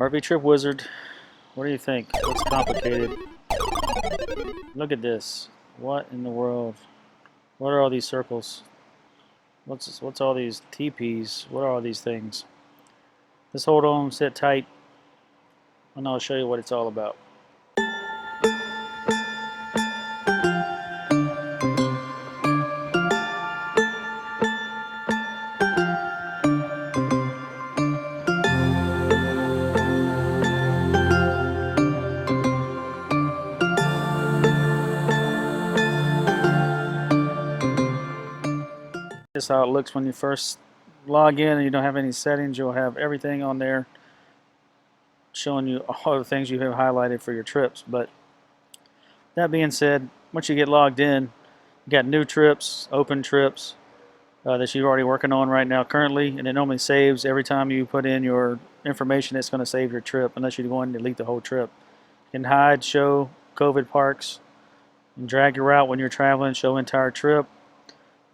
RV Trip Wizard, what do you think? Looks complicated. Look at this. What in the world? What are all these circles? What's all these TPs? What are all these things? Just hold on, sit tight, and I'll show you what it's all about. This is how it looks when you first log in and you don't have any settings. You'll have everything on there showing you all the things you have highlighted for your trips. But that being said, once you get logged in, you got new trips, open trips that you're already working on right now currently, and it normally saves every time you put in your information. It's going to save your trip unless you go and delete the whole trip. You can hide, show COVID parks, and drag your route when you're traveling, show entire trip,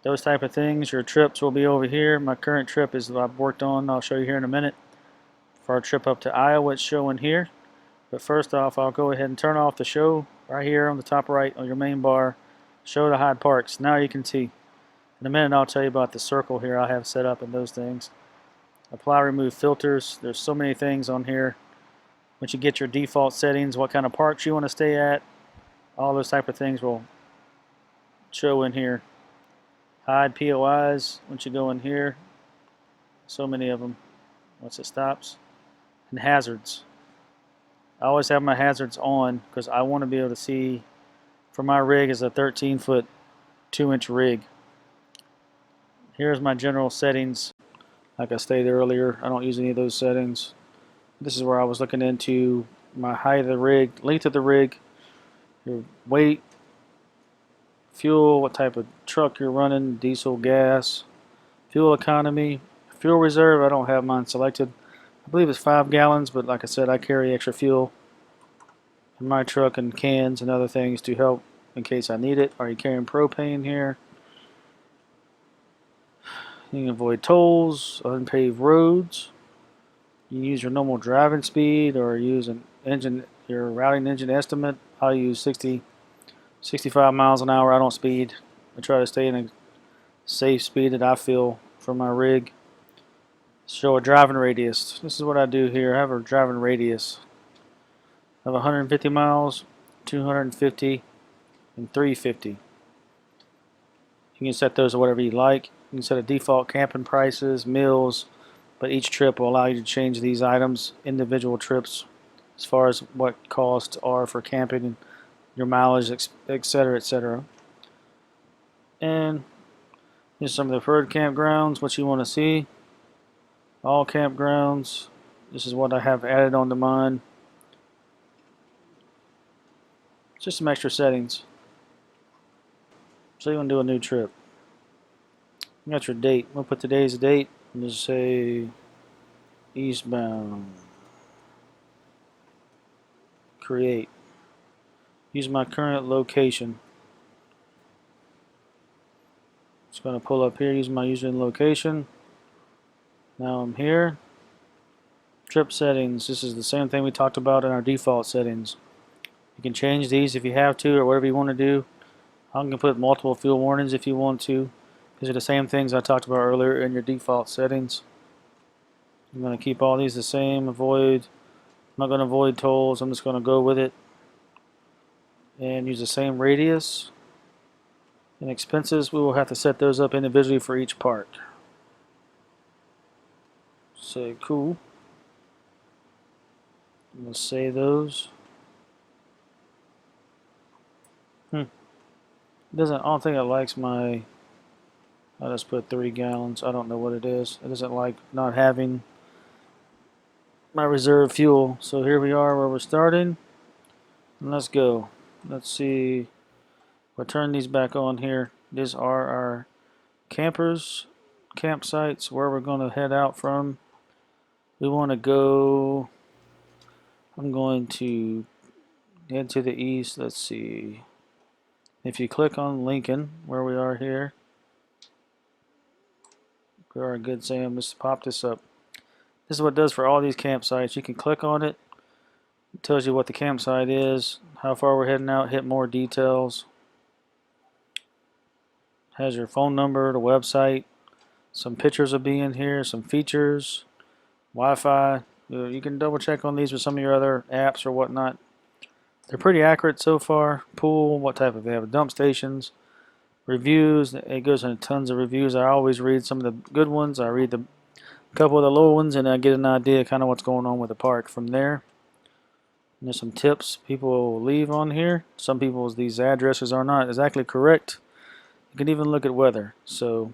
those type of things. Your trips will be over here. My current trip is what I've worked on. I'll show you here in a minute. For our trip up to Iowa, it's showing here. But first off, I'll go ahead and turn off the show right here on the top right on your main bar. Show the hide parks. Now you can see. In a minute, I'll tell you about the circle here I have set up and those things. Apply, remove filters. There's so many things on here. Once you get your default settings, what kind of parks you want to stay at, all those type of things will show in here. Hide POIs. Once you go in here, so many of them. Once it stops. And hazards. I always have my hazards on because I want to be able to see. For my rig is a 13-foot 2-inch rig. Here's my general settings. Like I stated earlier, I don't use any of those settings. This is where I was looking into my height of the rig, length of the rig, your weight, fuel, what type of truck you're running, diesel, gas, fuel economy, fuel reserve. I don't have mine selected. I believe it's 5 gallons, but like I said, I carry extra fuel in my truck and cans and other things to help in case I need it. Are you carrying propane here? You can avoid tolls, unpaved roads. You can use your normal driving speed or use your routing engine estimate. I'll use 65 miles an hour. I don't speed. I try to stay in a safe speed that I feel for my rig. Show a driving radius. This is what I do here. I have a driving radius of 150 miles, 250, and 350. You can set those to whatever you like. You can set a default camping prices, meals, but each trip will allow you to change these items, individual trips, as far as what costs are for camping and your mileage, etc., etc. And here's some of the preferred campgrounds, what you want to see. All campgrounds. This is what I have added onto mine. Just some extra settings. So you want to do a new trip. You got your date. We'll put today's date and just say eastbound. Create. Use my current location. It's going to pull up here. Use my user and location. Now I'm here. Trip settings. This is the same thing we talked about in our default settings. You can change these if you have to or whatever you want to do. I can put multiple fuel warnings if you want to. These are the same things I talked about earlier in your default settings. I'm going to keep all these the same. Avoid. I'm not going to avoid tolls. I'm just going to go with it. And use the same radius. And expenses, we will have to set those up individually for each part. Say cool. I'm going to save those. I don't think it likes my. I'll just put 3 gallons. I don't know what it is. It doesn't like not having my reserve fuel. So here we are where we're starting. And let's go. Let's see. We'll turn these back on here. These are our campsites, where we're going to head out from. We want to go. I'm going to head to the east. Let's see. If you click on Lincoln, where we are here, we are good, Sam. Let's pop this up. This is what it does for all these campsites. You can click on it. It tells you what the campsite is, how far we're heading out, hit more details. Has your phone number, the website, some pictures will be in here, some features, Wi-Fi. You can double check on these with some of your other apps or whatnot. They're pretty accurate so far. Pool, what type of, they have dump stations, reviews. It goes into tons of reviews. I always read some of the good ones. I read a couple of the low ones, and I get an idea kind of what's going on with the park from there. And there's some tips people will leave on here. Some people's these addresses are not exactly correct. You can even look at weather. So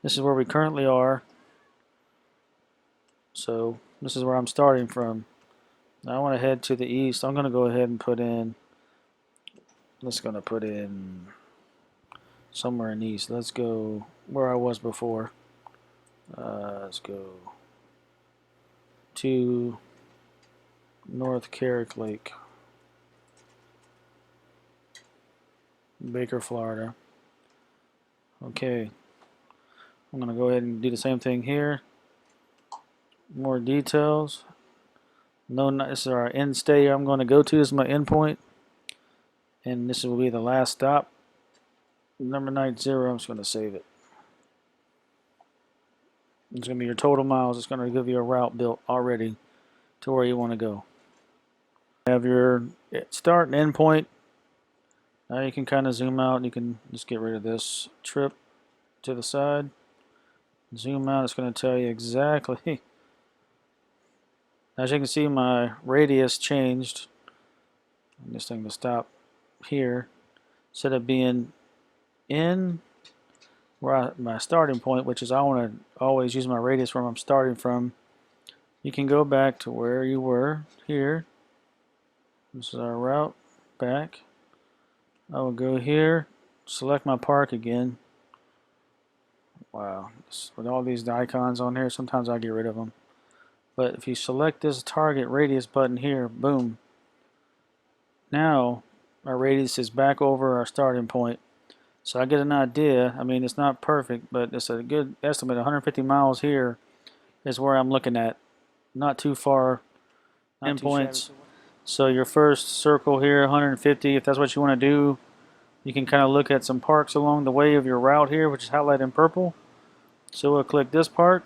this is where we currently are. So this is where I'm starting from. Now I want to head to the east. I'm going to go ahead and put in, let's going to put in somewhere in the east. Let's go where I was before. Let's go to North Carrick Lake, Baker, Florida. Okay, I'm going to go ahead and do the same thing here. More details. No, this is our end stay I'm going to go to. This is my end point, and this will be the last stop. Number 90. I'm just going to save it. It's going to be your total miles. It's going to give you a route built already to where you want to go. Have your start and end point. Now you can kind of zoom out, and you can just get rid of this trip to the side. Zoom out. It's going to tell you exactly. As you can see, my radius changed. This thing will stop here. Instead of being in where my starting point, which is I want to always use my radius where I'm starting from, you can go back to where you were here. This is our route back. I will go here, select my park again. Wow, with all these icons on here, sometimes I get rid of them. But if you select this target radius button here, boom. Now our radius is back over our starting point. So I get an idea. I mean, it's not perfect, but it's a good estimate. 150 miles here is where I'm looking at. Not too far. Endpoints. So your first circle here, 150. If that's what you want to do, you can kind of look at some parks along the way of your route here, which is highlighted in purple. So we'll click this park.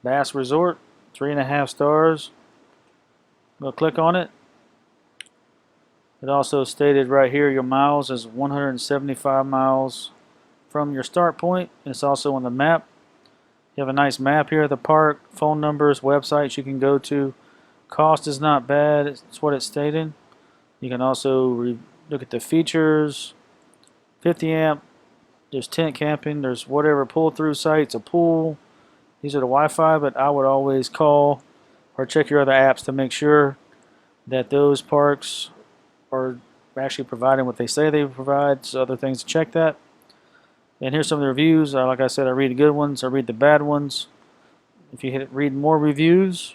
Bass Resort. 3.5 stars. We'll click on it. It also stated right here your miles is 175 miles from your start point. It's also on the map. You have a nice map here of the park, phone numbers, websites you can go to. Cost is not bad. It's what it's stated. You can also look at the features. 50 amp. There's tent camping. There's whatever pull-through sites, a pool. These are the Wi-Fi, but I would always call or check your other apps to make sure that those parks are actually providing what they say they provide. So other things to check that. And here's some of the reviews. Like I said, I read the good ones. I read the bad ones. If you hit read more reviews,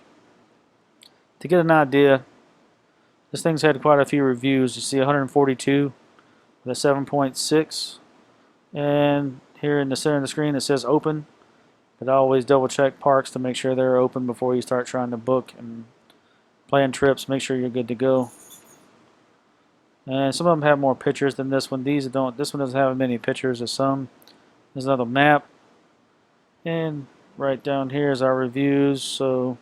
to get an idea, this thing's had quite a few reviews. You see 142 with a 7.6. And here in the center of the screen it says open. But I always double check parks to make sure they're open before you start trying to book and plan trips. Make sure you're good to go. And some of them have more pictures than this one. These don't. This one doesn't have many pictures as some. There's another map. And right down here is our reviews. So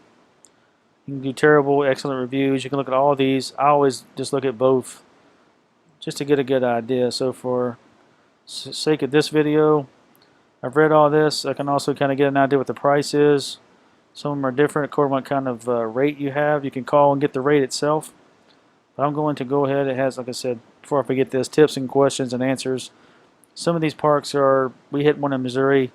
you can do terrible, excellent reviews. You can look at all of these. I always just look at both just to get a good idea. So for sake of this video, I've read all this. I can also kind of get an idea what the price is. Some of them are different according to what kind of rate you have. You can call and get the rate itself. But I'm going to go ahead. It has, like I said, before I forget this, tips and questions and answers. Some of these parks are, we hit one in Missouri.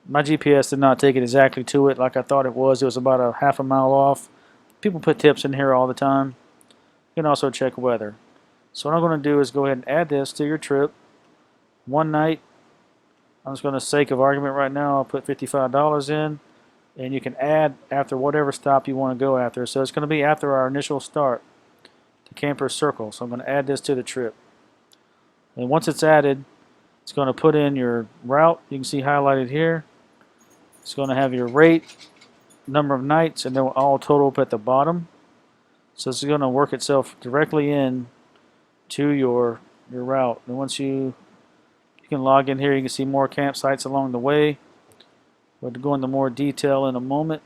My GPS did not take it exactly to it like I thought it was. It was about a half a mile off. People put tips in here all the time. You can also check weather. So what I'm going to do is go ahead and add this to your trip. One night. I'm just going to, sake of argument right now, I'll put $55 in, and you can add after whatever stop you want to go after. So it's going to be after our initial start, the Camper Circle. So I'm going to add this to the trip. And once it's added, it's going to put in your route. You can see highlighted here. It's going to have your rate. number of nights, and they'll all total up at the bottom. So this is going to work itself directly in to your route. And once you can log in here, you can see more campsites along the way. We'll go into more detail in a moment.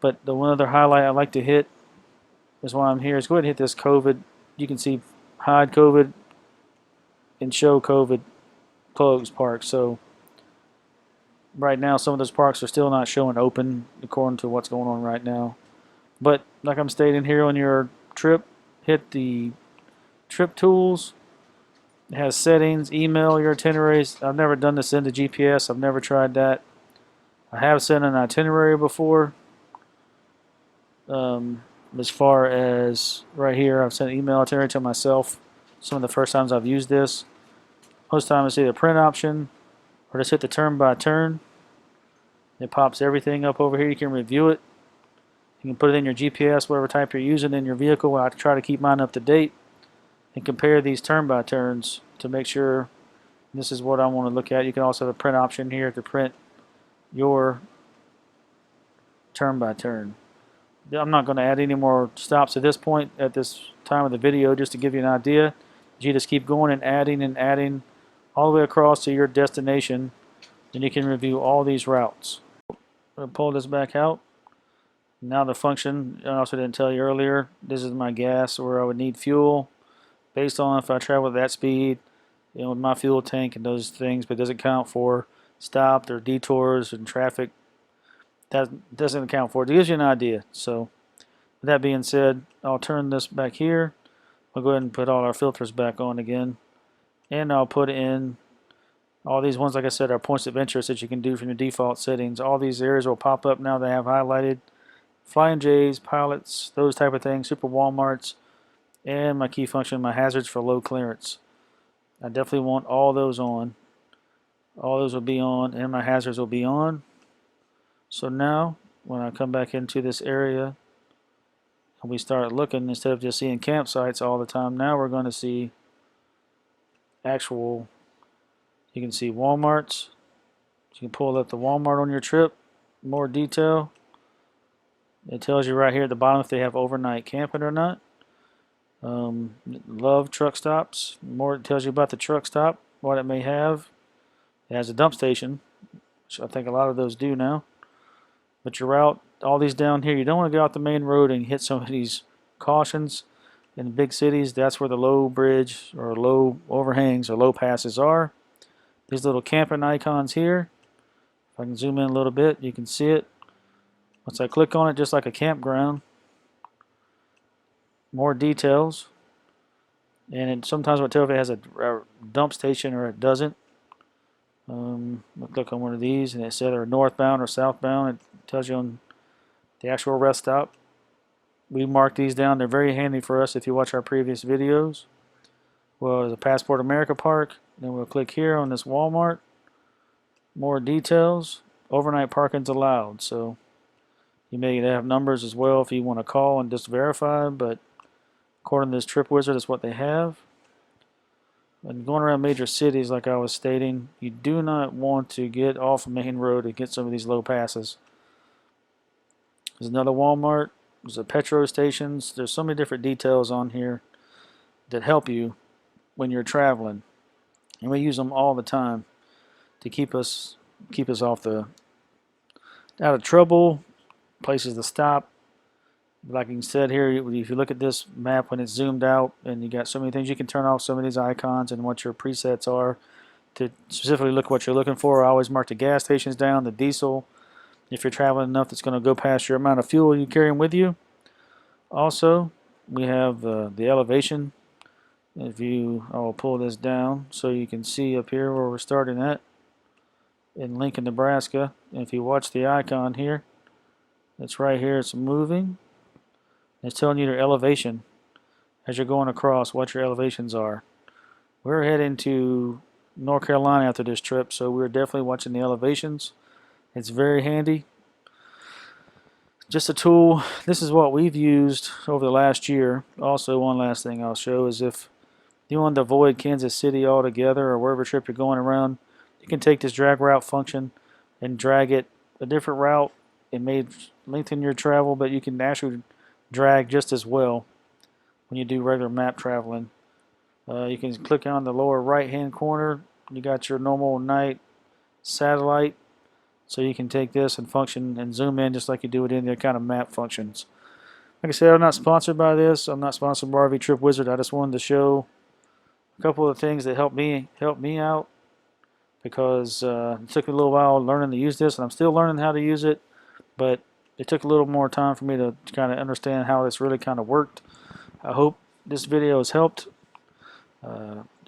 But the one other highlight I like to hit is why I'm here is go ahead and hit this COVID. You can see hide COVID and show COVID closed parks. So right now some of those parks are still not showing open according to what's going on right now. But like I'm stating here on your trip, hit the trip tools. It has settings, email your itineraries. I've never done this into GPS. I've never tried that. I have sent an itinerary before. As far as right here, I've sent an email itinerary to myself. Some of the first times I've used this. Most of the time it's either print option or just hit the turn by turn. It pops everything up over here. You can review it. You can put it in your GPS, whatever type you're using in your vehicle. I try to keep mine up to date and compare these turn by turns to make sure this is what I want to look at. You can also have a print option here to print your turn by turn. I'm not going to add any more stops at this point at this time of the video, just to give you an idea. You just keep going and adding all the way across to your destination, and you can review all these routes. I'm going to pull this back out. Now the function, I also didn't tell you earlier, this is my gas where I would need fuel based on if I travel at that speed, with my fuel tank and those things, but it doesn't count for stopped or detours and traffic. That doesn't account for it. It gives you an idea. So with that being said, I'll turn this back here. We'll go ahead and put all our filters back on again. And I'll put in all these ones, like I said, are points of interest that you can do from your default settings. All these areas will pop up now. They have highlighted Flying J's, pilots, those type of things, super Walmarts, and my key function, my hazards for low clearance. I definitely want all those on. All those will be on, and my hazards will be on. So now, when I come back into this area, and we start looking, instead of just seeing campsites all the time, now we're going to see actual, you can see Walmarts. You can pull up the Walmart on your trip, more detail. It tells you right here at the bottom if they have overnight camping or not. Love truck stops. More, it tells you about the truck stop, what it may have. It has a dump station, which I think a lot of those do now. But your route, all these down here, you don't want to go out the main road and hit some of these cautions. In the big cities, that's where the low bridge or low overhangs or low passes are. These little camping icons here, if I can zoom in a little bit, you can see it. Once I click on it, just like a campground, more details. And it sometimes will tell if it has a dump station or it doesn't. I'll click on one of these and it said they're northbound or southbound. It tells you on the actual rest stop. We mark these down. They're very handy for us if you watch our previous videos. Well, there's a Passport America park. Then we'll click here on this Walmart. More details. Overnight parking's allowed. So you may have numbers as well if you want to call and just verify, but according to this Trip Wizard, that's what they have. And going around major cities, like I was stating, you do not want to get off a main road and get some of these low passes. There's another Walmart. There's a petrol stations. There's so many different details on here that help you when you're traveling, and we use them all the time to keep us off out of trouble, places to stop. Like you said here, if you look at this map when it's zoomed out and you got so many things, you can turn off some of these icons and what your presets are to specifically look what you're looking for. I always mark the gas stations down, the diesel, if you're traveling enough that's going to go past your amount of fuel you're carrying with you. Also, we have the elevation. I'll pull this down so you can see up here where we're starting at in Lincoln, Nebraska. And if you watch the icon here, it's right here, it's moving. It's telling you your elevation as you're going across, what your elevations are. We're heading to North Carolina after this trip, so we're definitely watching the elevations. It's very handy. Just a tool. This is what we've used over the last year. Also, one last thing I'll show is if you want to avoid Kansas City altogether or wherever trip you're going around, you can take this drag route function and drag it a different route it may lengthen your travel, but you can actually drag just as well when you do regular map traveling. You can click on the lower right hand corner. You got your normal night satellite, so you can take this and function and zoom in just like you do with any other kind of map functions. Like I said, I'm not sponsored by this. I'm not sponsored by RV Trip Wizard. I just wanted to show a couple of things that helped me out, because it took a little while learning to use this, and I'm still learning how to use it, but it took a little more time for me to kind of understand how this really kind of worked. I hope this video has helped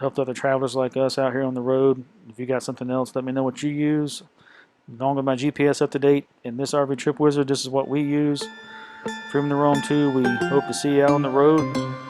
other travelers like us out here on the road. If you got something else, let me know what you use. As long as my GPS up to date in this RV Trip Wizard, this is what we use. Freedom to Roam 2, we hope to see you out on the road.